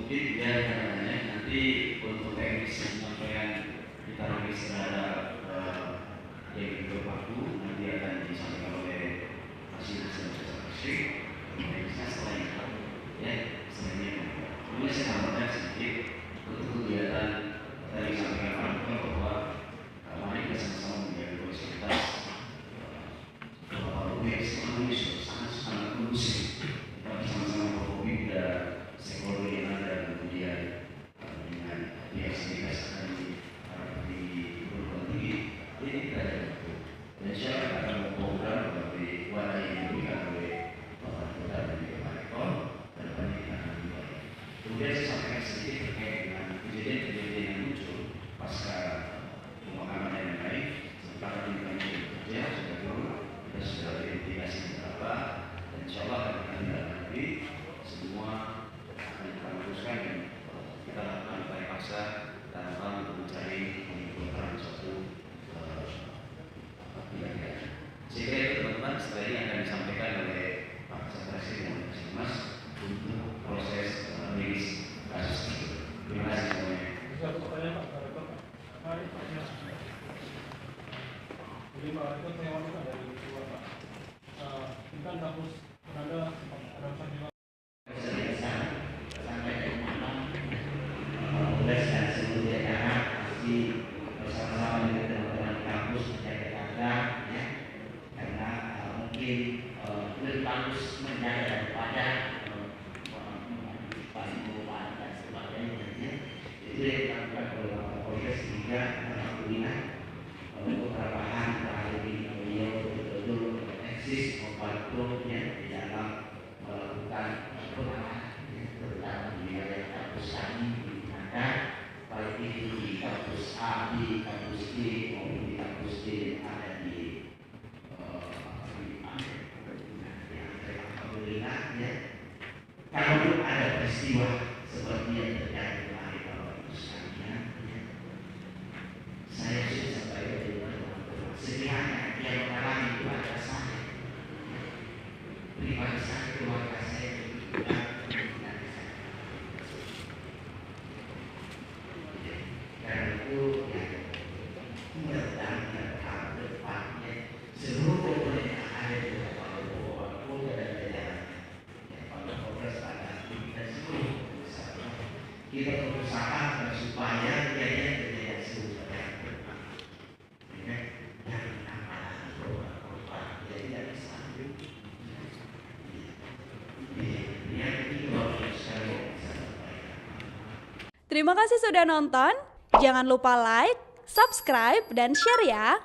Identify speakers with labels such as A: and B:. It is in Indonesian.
A: mungkin ya nanti untuk teknis penyampaian kita rilis terhadap yang berpaku nanti akan disampaikan oleh hasil saksi teknisnya setelah itu ya sebenarnya kemudian saya tambahkan sedikit untuk kegiatan tadi sampaikan Pak Dr. bahwa mari kita sama-sama menjaga kualitas ekonomi sangat kondusif. Kita bersama-sama berkopi dan stakeholder yang ada kemudian dengan pihak sindikat akan di perguruan tinggi ini kita ada dan saya akan memprogram dari wadah yang diberikan oleh Bapak Kota dan Pak Rektor dan depannya kita akan dibayar. Kemudian saya sampaikan sedikit terkait dengan kejadian-kejadian yang muncul pasca pemakaman yang lain setelah kami bekerja sudah turun kita sudah verifikasi beberapa dan insya Allah akan kita tindak lanjuti semua akan kita luruskan dan kita lakukan upaya paksa dalam untuk mencari mengumpulkan suatu pilihan. Sehingga itu teman-teman setelah ini akan disampaikan oleh Pak Sekretaris dan Mas untuk proses rilis kasus tersebut. Terima kasih semuanya.
B: Satu pertanyaan Pak Rektor. Jadi Pak Rektor saya wanita dari luar Pak. Ini kan kampus Anda ada usaha juga.
C: Sampai ke mana tugas dan seluruh jajaran pasti bersama-sama dengan teman-teman kampus menjaga jaga ya, karena mungkin lebih bagus menjaga daripada mengantisipasi dan sebagainya ya. Itu yang dilakukan oleh Bapak Polres sehingga alhamdulillah beberapa hal terakhir ini beliau betul-betul eksis membantu ya di dalam melakukan penanganan terutama di wilayah kampus kami di mana baik itu di kampus A, di kampus B maupun di kampus D yang ada di alhamdulillah ya. Kalau ada peristiwa seperti yang terjadi kemarin Bapak Ibu sekalian ya, saya sudah sampaikan di teman-teman sekiranya yang mengalami keluarga saya pribadi saya, keluarga saya juga karena itu ya mudah-mudahan tahun depannya seluruh komponen yang ada di dalam Polda dan jajarannya ya pada Polres pada kita seluruh kita berusaha supaya kejadian serupa
D: Terima kasih sudah nonton. Jangan lupa like, subscribe, dan share ya.